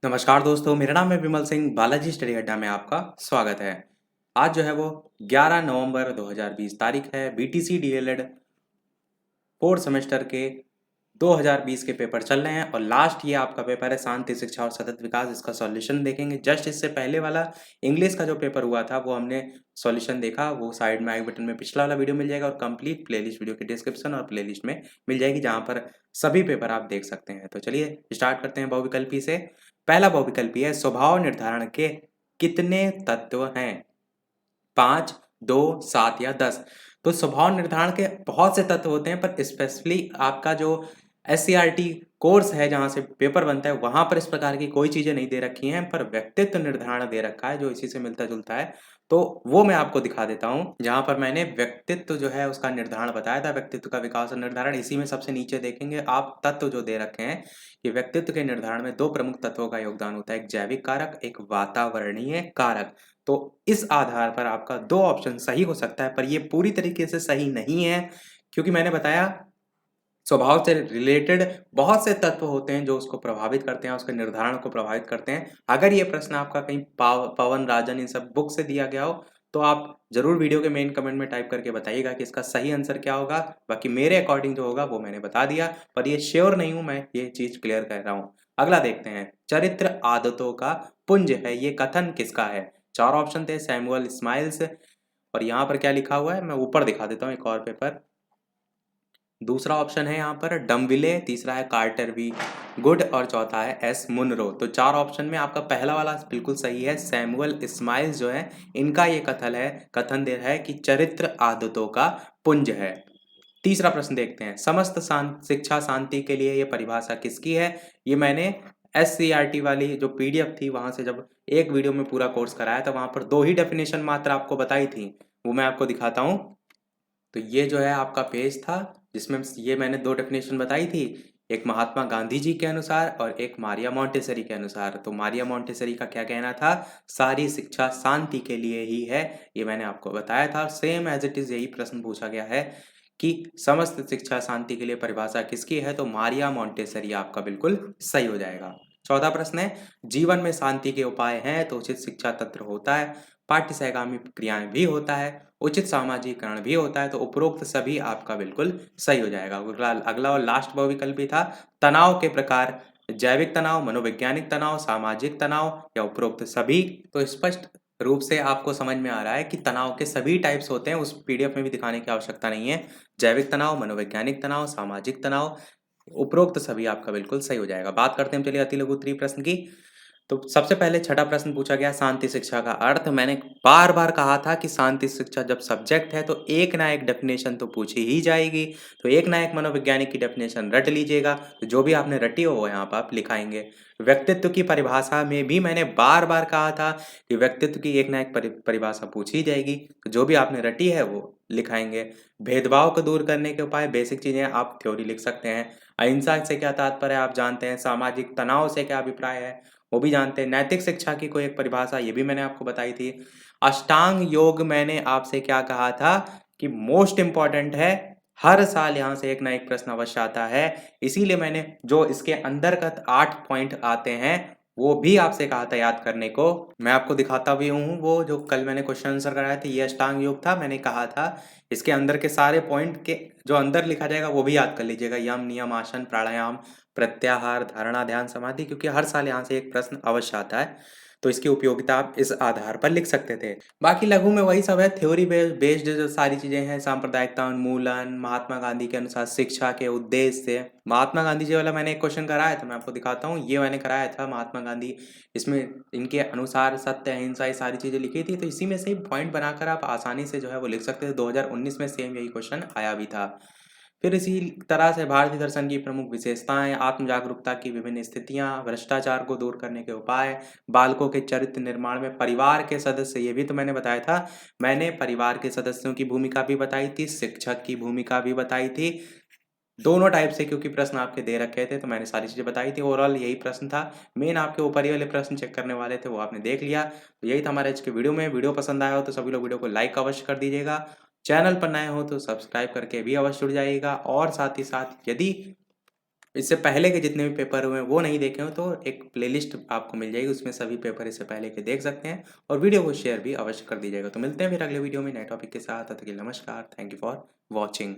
नमस्कार दोस्तों, मेरा नाम है विमल सिंह। बालाजी स्टडी अड्डा में आपका स्वागत है। आज जो है वो 11 नवंबर 2020 तारीख है। बीटीसी डीएलएड 4 सेमेस्टर के 2020 के पेपर चल रहे हैं और लास्ट ये आपका पेपर है शांति शिक्षा और सतत विकास। इसका सॉल्यूशन देखेंगे। जस्ट इससे पहले वाला इंग्लिश का जो पेपर हुआ था वो हमने सॉल्यूशन देखा। वो साइड में आई बटन में पिछला वाला वीडियो मिल जाएगा और कंप्लीट प्लेलिस्ट वीडियो के डिस्क्रिप्शन और प्लेलिस्ट में मिल जाएगी, जहाँ पर सभी पेपर आप देख सकते हैं। तो चलिए स्टार्ट करते हैं बहुविकल्पी से। पहला बहुविकल्पी है, स्वभाव निर्धारण के कितने तत्व हैं? 5, 2, 7 या 10। तो स्वभाव निर्धारण के बहुत से तत्व होते हैं, पर स्पेशली आपका जो एससीईआरटी कोर्स है जहाँ से पेपर बनता है वहाँ पर इस प्रकार की कोई चीज़ें नहीं दे रखी हैं, पर व्यक्तित्व निर्धारण दे रखा है जो इसी से मिलता-जुलता है। तो वो मैं आपको दिखा देता हूँ, जहाँ पर मैंने व्यक्तित्व जो है उसका निर्धारण बताया था, व्यक्तित्व का विकास और निर्धारण। इसी में सबसे नीचे देखेंगे आप तत्व जो दे रखे हैं कि व्यक्तित्व के निर्धारण में 2 प्रमुख तत्वों का योगदान होता है, एक जैविक कारक, एक वातावरणीय कारक। तो इस आधार पर आपका 2 ऑप्शन सही हो सकता है, पर ये पूरी तरीके से सही नहीं है, क्योंकि मैंने बताया स्वभाव से रिलेटेड बहुत से तत्व होते हैं जो उसको प्रभावित करते हैं, उसके निर्धारण को प्रभावित करते हैं। अगर ये प्रश्न आपका कहीं पवन राजन इन सब बुक से दिया गया हो, तो आप ज़रूर वीडियो के मेन कमेंट में टाइप करके बताइएगा कि इसका सही आंसर क्या होगा। बाकी मेरे अकॉर्डिंग जो होगा वो मैंने बता दिया, पर ये श्योर नहीं हूँ, मैं ये चीज़ क्लियर कर रहा हूँ। अगला देखते हैं, चरित्र आदतों का पुंज है, ये कथन किसका है? 4 ऑप्शन थे, सैमुअल स्माइल्स। और यहाँ पर क्या लिखा हुआ है, मैं ऊपर दिखा देता हूँ एक और पेपर। दूसरा ऑप्शन है यहाँ पर डम्बिले, तीसरा है कार्टर वी गुड और चौथा है एस मुनरो। तो 4 ऑप्शन में आपका पहला वाला बिल्कुल सही है। सैमुअल स्माइल्स जो है, इनका ये कथन दे रहा है कि चरित्र आदतों का पुंज है। तीसरा प्रश्न देखते हैं, समस्त शिक्षा शांति के लिए ये परिभाषा किसकी है? ये मैंने एससीईआरटी वाली जो पीडीएफ थी वहां से जब एक वीडियो में पूरा कोर्स कराया था, वहां पर 2 ही डेफिनेशन मात्र आपको बताई थी, वो मैं आपको दिखाता हूँ। तो ये जो है आपका पेज था जिसमें ये मैंने 2 डेफिनेशन बताई थी, एक महात्मा गांधी जी के अनुसार और एक मारिया मोंटेसरी के अनुसार। तो मारिया मोंटेसरी का क्या कहना था? सारी शिक्षा शांति के लिए ही है, ये मैंने आपको बताया था। और सेम एज इट इज यही प्रश्न पूछा गया है कि समस्त शिक्षा शांति के लिए परिभाषा किसकी है? तो मारिया मोंटेसरी आपका बिल्कुल सही हो जाएगा। चौथा प्रश्न है, जीवन में शांति के उपाय हैं तो उचित शिक्षा तंत्र होता है, पाठ्य सहगामी क्रियाएं भी होता है, उचित सामाजिकरण भी होता है। तो उपरोक्त सभी आपका बिल्कुल सही हो जाएगा। अगला और लास्ट बहुविकल्प भी था, तनाव के प्रकार, जैविक तनाव, मनोवैज्ञानिक तनाव, सामाजिक तनाव या उपरोक्त सभी। तो स्पष्ट रूप से आपको समझ में आ रहा है कि तनाव के सभी टाइप्स होते हैं, उस पीडीएफ में भी दिखाने की आवश्यकता नहीं है। जैविक तनाव, मनोवैज्ञानिक तनाव, सामाजिक तनाव, उपरोक्त सभी आपका बिल्कुल सही हो जाएगा। बात करते हैं चलिए अति लघु उत्तरीय प्रश्न की। तो सबसे पहले छठा प्रश्न पूछा गया, शांति शिक्षा का अर्थ। मैंने बार बार कहा था कि शांति शिक्षा जब सब्जेक्ट है तो एक ना एक डेफिनेशन तो पूछी ही जाएगी। तो एक ना एक मनोवैज्ञानिक की डेफिनेशन रट लीजिएगा। तो जो भी आपने रटी हो वो यहाँ पर आप लिखाएंगे। व्यक्तित्व की परिभाषा में भी मैंने बार बार कहा था कि व्यक्तित्व की एक ना एक परिभाषा पूछी जाएगी। तो जो भी आपने रटी है वो लिखाएंगे। भेदभाव को दूर करने के उपाय, बेसिक चीजें आप थ्योरी लिख सकते हैं। अहिंसा से क्या तात्पर्य है आप जानते हैं। सामाजिक तनाव से क्या अभिप्राय है वो भी जानते हैं। नैतिक शिक्षा की कोई एक परिभाषा ये भी मैंने आपको बताई थी। अष्टांग योग मैंने आपसे क्या कहा था कि मोस्ट इंपॉर्टेंट है, हर साल यहाँ से एक ना एक प्रश्न अवश्य आता है। इसीलिए मैंने जो इसके अंतर्गत 8 पॉइंट आते हैं वो भी आपसे कहा था याद करने को। मैं आपको दिखाता भी हूँ, वो जो कल मैंने क्वेश्चन आंसर कराया था ये अष्टांग योग था। मैंने कहा था इसके अंदर के सारे पॉइंट के जो अंदर लिखा जाएगा वो भी याद कर लीजिएगा। यम, नियम, आसन, प्राणायाम, प्रत्याहार, धारणा, ध्यान, समाधि, क्योंकि हर साल यहाँ से एक प्रश्न अवश्य आता है। तो इसकी उपयोगिता आप इस आधार पर लिख सकते थे। बाकी लघु में वही सब है, थ्योरी बेस्ड जो सारी चीजें हैं। सांप्रदायिकता उन्मूलन, महात्मा गांधी के अनुसार शिक्षा के उद्देश्य से। महात्मा गांधी जी वाला मैंने एक क्वेश्चन कराया था, मैं आपको दिखाता हूँ। ये मैंने कराया था महात्मा गांधी, इसमें इनके अनुसार सत्य, अहिंसा, ये सारी चीजें लिखी थी। तो इसी में से पॉइंट बनाकर आप आसानी से जो है वो लिख सकते थे। 2019 में सेम यही क्वेश्चन आया भी था। फिर इसी तरह से भारतीय दर्शन की प्रमुख विशेषताएं, आत्म जागरूकता की विभिन्न स्थितियां, भ्रष्टाचार को दूर करने के उपाय, बालकों के चरित्र निर्माण में परिवार के सदस्य, ये भी तो मैंने बताया था। मैंने परिवार के सदस्यों की भूमिका भी बताई थी, शिक्षक की भूमिका भी बताई थी, दोनों टाइप से, क्योंकि प्रश्न आपके दे रखे थे तो मैंने सारी चीजें बताई थी। ओवरऑल यही प्रश्न था। मेन आपके ऊपर ही वाले प्रश्न चेक करने वाले थे, वो आपने देख लिया। तो यही था हमारे आज के वीडियो में। वीडियो पसंद आया हो तो सभी लोग वीडियो को लाइक अवश्य कर दीजिएगा। चैनल पर नए हो तो सब्सक्राइब करके भी अवश्य जुड़ जाइएगा। और साथ ही साथ यदि इससे पहले के जितने भी पेपर हुए हैं वो नहीं देखे हो तो एक प्लेलिस्ट आपको मिल जाएगी, उसमें सभी पेपर इससे पहले के देख सकते हैं और वीडियो को शेयर भी अवश्य कर दीजिएगा। तो मिलते हैं फिर अगले वीडियो में नए टॉपिक के साथ। तब तक के लिए नमस्कार। Thank you for watching.